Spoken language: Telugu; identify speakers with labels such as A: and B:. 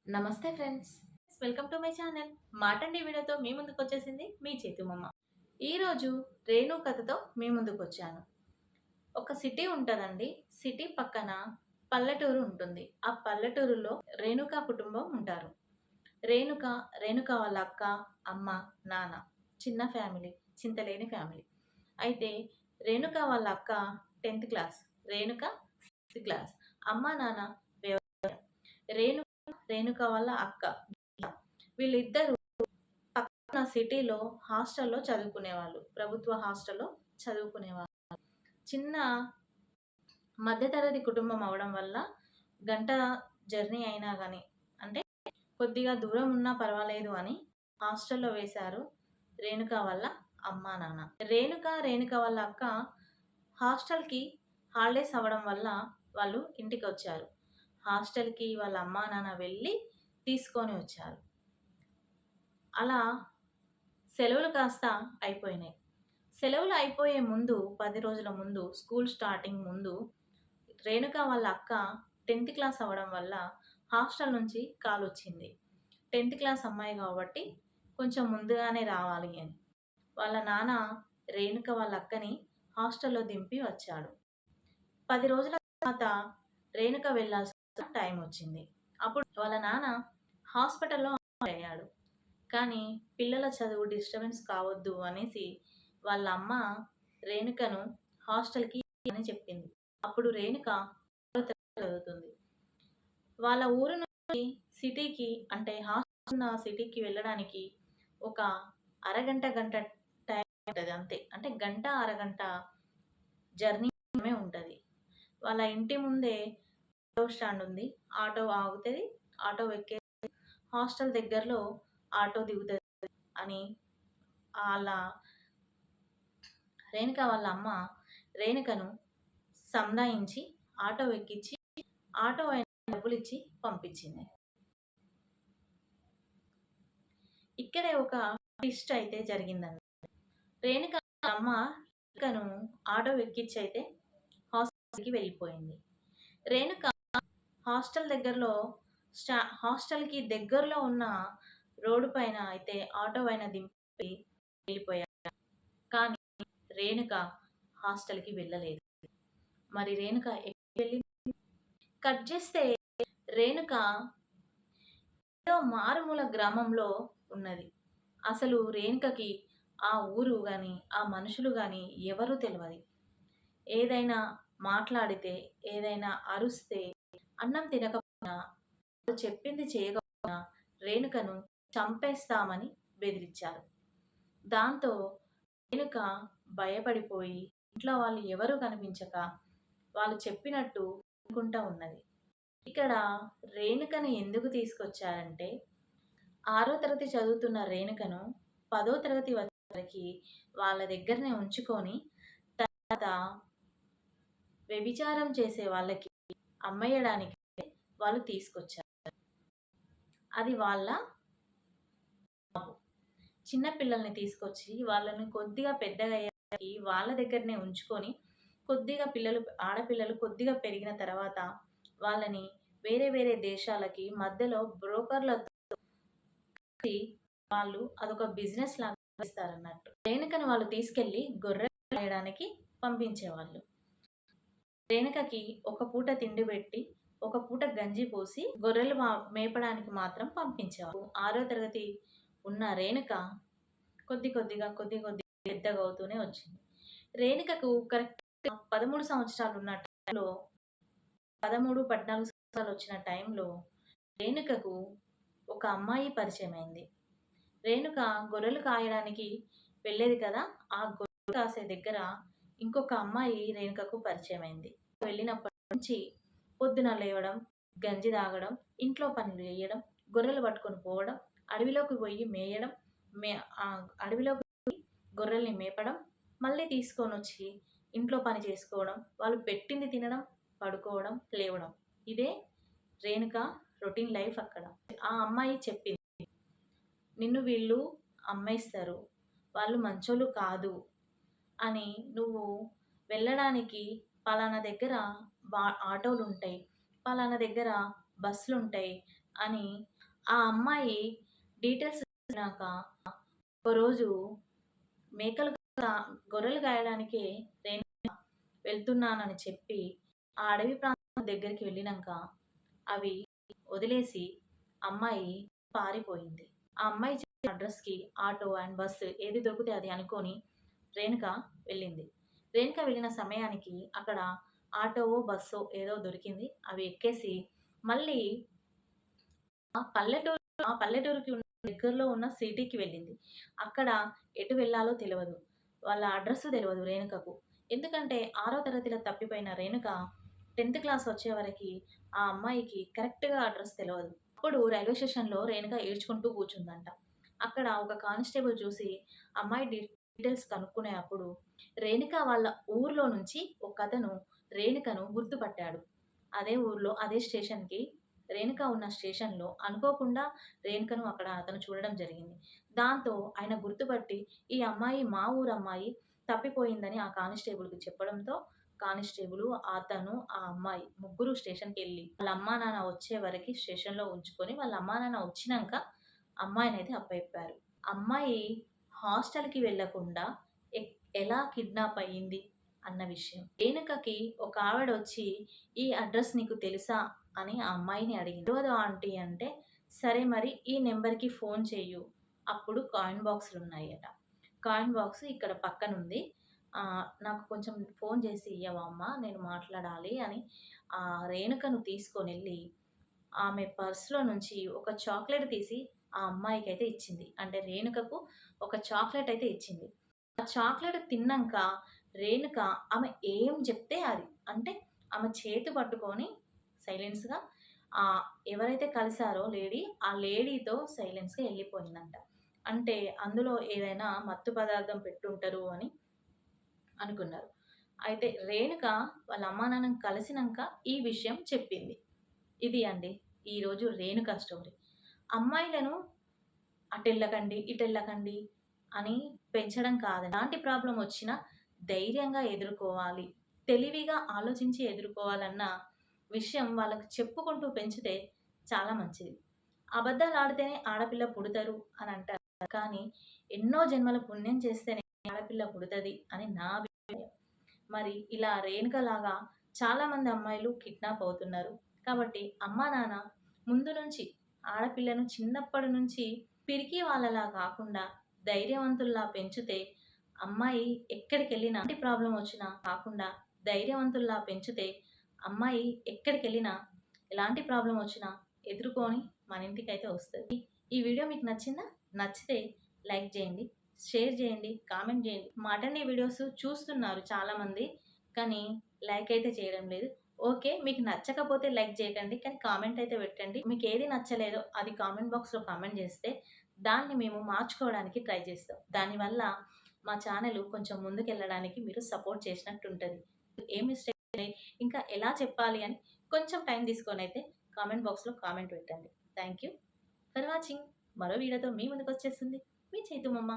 A: నమస్తే friends, welcome to my channel. మాటండి వీడియోతో మీ ముందుకు వచ్చేసింది మీ చేతుమమ్మ. ఈరోజు రేణు కథతో మీ ముందుకు వచ్చాను. ఒక సిటీ ఉంటుందండి. సిటీ పక్కన పల్లెటూరు ఉంటుంది. ఆ పల్లెటూరులో రేణుక కుటుంబం ఉంటారు. రేణుక రేణుక వాళ్ళ అక్క, అమ్మ, నాన్న, చిన్న ఫ్యామిలీ, చింతలేని ఫ్యామిలీ. అయితే రేణుక వాళ్ళ అక్క 10th class, Renuka 6th class. అమ్మ నాన్న వ్యవసాయం. రేణుక వాళ్ళ అక్క వీళ్ళిద్దరూ పక్కన సిటీలో హాస్టల్లో చదువుకునేవాళ్ళు. ప్రభుత్వ హాస్టల్లో చదువుకునేవాళ్ళు. చిన్న మధ్యతరగతి కుటుంబం అవడం వల్ల గంట జర్నీ అయినా కానీ, అంటే కొద్దిగా దూరం ఉన్నా పర్వాలేదు అని హాస్టల్లో వేశారు రేణుక వాళ్ళ అమ్మా నాన్న. రేణుక వాళ్ళ అక్క హాస్టల్కి హాలిడేస్ అవ్వడం వల్ల వాళ్ళు ఇంటికి వచ్చారు. హాస్టల్కి వాళ్ళ అమ్మా నాన్న వెళ్ళి తీసుకొని వచ్చారు. అలా సెలవులు కాస్త అయిపోయినాయి. సెలవులు అయిపోయే ముందు 10 రోజుల ముందు, స్కూల్ స్టార్టింగ్ ముందు రేణుక వాళ్ళ అక్క 10th క్లాస్ అవ్వడం వల్ల హాస్టల్ నుంచి కాల్ వచ్చింది. 10th క్లాస్ అమ్మాయి కాబట్టి కొంచెం ముందుగానే రావాలి అని. వాళ్ళ నాన్న రేణుక వాళ్ళ అక్కని హాస్టల్లో దింపి వచ్చాడు. 10 రోజుల తర్వాత రేణుక వెళ్ళాల్సిన టైం వచ్చింది. అప్పుడు వాళ్ళ నాన్న హాస్పిటల్లో అయ్యాడు. కానీ పిల్లల చదువు డిస్టర్బెన్స్ కావద్దు అనేసి వాళ్ళ అమ్మ రేణుకను హాస్టల్కి అని చెప్పింది. అప్పుడు రేణుక చదువుతుంది. వాళ్ళ ఊరు నుండి సిటీకి, అంటే హాస్టల్ ఉన్న సిటీకి వెళ్ళడానికి ఒక అరగంట గంట టైం ఉంటుంది అంతే. అంటే గంట అరగంట జర్నీ ఉంటుంది. వాళ్ళ ఇంటి ముందే ఆటో స్టాండ్ ఉంది. ఆటో ఆగుతుంది, ఆటో ఎక్కే హాస్టల్ దగ్గరలో ఆటో దిగుతుంది అని వాళ్ళ రేణుక వాళ్ళ అమ్మ రేణుకను సంధాయించి ఆటో ఎక్కించి ఆటో అయిన డబ్బులు ఇచ్చి పంపించింది. ఇక్కడే ఒక ట్విస్ట్ అయితే జరిగిందండి. రేణుక అమ్మ రేణుకను ఆటో ఎక్కించి అయితే హాస్టల్కి వెళ్ళిపోయింది. రేణుక హాస్టల్కి దగ్గరలో ఉన్న రోడ్డు పైన అయితే ఆటో అయినా దింపి వెళ్ళిపోయారు. కానీ రేణుక హాస్టల్కి వెళ్ళలేదు. మరి రేణుక ఎక్కడికి వెళ్ళింది? కట్ చేస్తే రేణుక ఏదో మారుమూల గ్రామంలో ఉన్నది. అసలు రేణుకకి ఆ ఊరు కానీ ఆ మనుషులు కానీ ఎవరూ తెలియదు. ఏదైనా మాట్లాడితే, ఏదైనా అరుస్తే, అన్నం తినకపోయినా, చెప్పింది చేయకపోయినా రేణుకను చంపేస్తామని బెదిరించారు. దాంతో రేణుక భయపడిపోయి ఇంట్లో వాళ్ళు ఎవరూ కనిపించక వాళ్ళు చెప్పినట్టు అనుకుంటా ఉన్నది. ఇక్కడ రేణుకను ఎందుకు తీసుకొచ్చారంటే, 6వ తరగతి చదువుతున్న రేణుకను 10వ తరగతి వచ్చేసరికి వాళ్ళ దగ్గరనే ఉంచుకొని తర్వాత వ్యభిచారం చేసే వాళ్ళకి అమ్మేయడానికి వాళ్ళు తీసుకొచ్చారు. అది వాళ్ళ చిన్న పిల్లల్ని తీసుకొచ్చి వాళ్ళని కొద్దిగా పెద్దగా అయ్యేసరికి వాళ్ళ దగ్గరనే ఉంచుకొని, కొద్దిగా ఆడపిల్లలు కొద్దిగా పెరిగిన తర్వాత వాళ్ళని వేరే వేరే దేశాలకి మధ్యలో బ్రోకర్లతో వాళ్ళు అదొక బిజినెస్ లాగా ఇస్తారన్నట్టు. రేణుకని వాళ్ళు తీసుకెళ్లి గొర్రెలు కాయడానికి పంపించేవాళ్ళు. రేణుకకి ఒక పూట తిండి పెట్టి, ఒక పూట గంజి పోసి గొర్రెలు మేపడానికి మాత్రం పంపించేవారు. 6వ తరగతి ఉన్న రేణుక కొద్ది కొద్దిగా పెద్దగా అవుతూనే వచ్చింది. రేణుకకు కరెక్ట్ 13 సంవత్సరాలు ఉన్న టైంలో, 13, 14 సంవత్సరాలు వచ్చిన టైంలో రేణుకకు ఒక అమ్మాయి పరిచయం అయింది. రేణుక గొర్రెలు కాయడానికి వెళ్ళేది కదా, ఆ గొర్రెలు కాసే దగ్గర ఇంకొక అమ్మాయి రేణుకకు పరిచయం అయింది. వెళ్ళినప్పటి నుంచి పొద్దున లేవడం, గంజి తాగడం, ఇంట్లో పనులు చేయడం, గొర్రెలు పట్టుకొని పోవడం, అడవిలోకి పోయి మేయడం, అడవిలోకి గొర్రెల్ని మేపడం, మళ్ళీ తీసుకొని వచ్చి ఇంట్లో పని చేసుకోవడం, వాళ్ళు పెట్టింది తినడం, పడుకోవడం, లేవడం. ఇదే రేణుక రొటీన్ లైఫ్ అక్కడ. ఆ అమ్మాయి చెప్పింది, నిన్ను వీళ్ళు అమ్మేస్తారు, వాళ్ళు మంచోళ్ళు కాదు అని, నువ్వు వెళ్ళడానికి పలానా దగ్గర ఆటోలు ఉంటాయి, పలానా దగ్గర బస్సులు ఉంటాయి, అని ఆ అమ్మాయి డీటెయిల్స్ ఇచ్చినాక ఒకరోజు మేకలు గొర్రెలు గాయడానికి నేను వెళ్తున్నానని చెప్పి ఆ అడవి ప్రాంతం దగ్గరికి వెళ్ళినాక అవి వదిలేసి అమ్మాయి పారిపోయింది. ఆ అమ్మాయి చెప్పిన అడ్రస్‌కి ఆటో అండ్ బస్సు ఏది దొరికితే అది అనుకోని రేణుక వెళ్ళింది. రేణుక వెళ్ళిన సమయానికి అక్కడ ఆటోవో, బస్సో ఏదో దొరికింది. అవి ఎక్కేసి మళ్ళీ ఆ పల్లెటూరుకి దగ్గరలో ఉన్న సిటీకి వెళ్ళింది. అక్కడ ఎటు వెళ్ళాలో తెలవదు. వాళ్ళ అడ్రెస్ తెలవదు రేణుకకు. ఎందుకంటే 6వ తరగతిలో తప్పిపోయిన రేణుక 10థ్ క్లాస్ వచ్చేవరకి ఆ అమ్మాయికి కరెక్ట్‌గా అడ్రెస్ తెలవదు. అప్పుడు రైల్వే స్టేషన్‌లో రేణుక ఏడ్చుకుంటూ కూర్చుందంట. అక్కడ ఒక కానిస్టేబుల్ చూసి అమ్మాయి డీటెయిల్స్ కనుక్కునే అప్పుడు రేణుక వాళ్ళ ఊర్లో నుంచి ఒకతను రేణుకను గుర్తుపట్టాడు. అదే ఊర్లో అదే స్టేషన్‌కి రేణుక ఉన్న స్టేషన్‌లో అనుకోకుండా రేణుకను అక్కడ అతను చూడడం జరిగింది. దాంతో ఆయన గుర్తుపట్టి ఈ అమ్మాయి మా ఊరమ్మాయి తప్పిపోయిందని ఆ కానిస్టేబుల్‌కి చెప్పడంతో కానిస్టేబులు, అతను, ఆ అమ్మాయి ముగ్గురు స్టేషన్‌కెళ్ళి వాళ్ళ అమ్మా, నాన్న వచ్చే వరకి స్టేషన్‌లో ఉంచుకొని వాళ్ళ అమ్మా, నాన్న వచ్చినంక అమ్మాయినైతే అప్పయెప్పారు. అమ్మాయి హాస్టల్‌కి వెళ్ళకుండా ఎలా కిడ్నాప్ అయ్యింది అన్న విషయం. రేణుకకి ఒక ఆవిడొచ్చి "ఈ అడ్రస్ నీకు తెలుసా?" అని ఆ అమ్మాయిని అడిగింది. "తెలవదు ఆంటీ" అంటే, "సరే మరి ఈ నెంబర్‌కి ఫోన్ చెయ్యు." అప్పుడు కాయిన్ బాక్సులున్నాయట. కాయిన్ బాక్స్ ఇక్కడ పక్కనుంది. నాకు కొంచెం ఫోన్ చేసి ఇయ్యవా అమ్మా? నేను మాట్లాడాలి అని రేణుకను తీసుకొనెళ్ళి ఆమె పర్స్‌లో నుంచి ఒక చాక్లెట్ తీసి ఆ అమ్మాయికైతే ఇచ్చింది. అంటే రేణుకకు ఒక చాక్లెట్ అయితే ఇచ్చింది. ఆ చాక్లెట్ తిన్నంక రేణుక ఆమె ఏం జెప్తే అది. అంటే ఆమె చేతి పట్టుకొని సైలెన్స్‌గా ఎవరైతే కలిసారో లేడీ, ఆ లేడీతో సైలెన్స్‌గా ఎళ్ళిపోయిందంట. అంటే అందులో ఏదైనా మత్తు పదార్థం పెట్టుంటరు అని అనుకున్నారు. అయితే రేణుక వాళ్ళ అమ్మానాన్నని కలిసినంక ఈ విషయం చెప్పింది. ఇది అండి ఈరోజు రేణుక స్టోరీ. అమ్మాయిలను అటెళ్ళకండి, ఇటెళ్ళకండి అని పెంచడం కాదు. ఎలాంటి ప్రాబ్లమ్ వచ్చినా ధైర్యంగా ఎదుర్కోవాలి. తెలివిగా ఆలోచించి ఎదుర్కోవాలన్న విషయం వాళ్ళకి చెప్పుకుంటూ పెంచితే చాలా మంచిది. అబద్ధాలాడితేనే ఆడపిల్ల పుడతారు అని అంటారు. కానీ ఎన్నో జన్మల పుణ్యం చేస్తేనే ఆడపిల్ల పుడతది అని నా అభిప్రాయం. మరి ఇలా రేణుకలాగా చాలామంది అమ్మాయిలు కిడ్నాప్ అవుతున్నారు. కాబట్టి అమ్మా, నాన్న ముందు నుంచి ఆడపిల్లను చిన్నప్పటి నుంచి పిరికి వాళ్ళలా కాకుండా ధైర్యవంతుల్లా పెంచితే అమ్మాయి ఎక్కడికెళ్ళినా ఎలాంటి ప్రాబ్లమ్ వచ్చినా కాకుండా ధైర్యవంతుల్లా పెంచితే అమ్మాయి ఎక్కడికెళ్ళినా ఎలాంటి ప్రాబ్లమ్ వచ్చినా ఎదుర్కొని మన ఇంటికైతే వస్తది. ఈ వీడియో మీకు నచ్చిందా? నచ్చితే లైక్ చేయండి, షేర్ చేయండి, కామెంట్ చేయండి. మాటని వీడియోస్ చూస్తున్నారు చాలామంది. కానీ లైక్ అయితే చేయడం లేదు. ఓకే. మీకు నచ్చకపోతే లైక్ చేయకండి. కానీ కామెంట్ అయితే పెట్టండి. మీకు ఏది నచ్చలేదో అది కామెంట్ బాక్స్‌లో కామెంట్ చేస్తే దాన్ని మేము మార్చుకోవడానికి ట్రై చేస్తాం. దానివల్ల మా ఛానెల్ కొంచెం ముందుకెళ్ళడానికి మీరు సపోర్ట్ చేసినట్టుంటది. ఏ మిస్టేక్ ఇంకా ఎలా చెప్పాలి అని కొంచెం టైం తీసుకొనైతే కామెంట్ బాక్స్‌లో కామెంట్ పెట్టండి. Thank you for watching. మరో వీడియోతో మీ ముందుకొచ్చేస్తుంది మీ చైతు మమ్మ.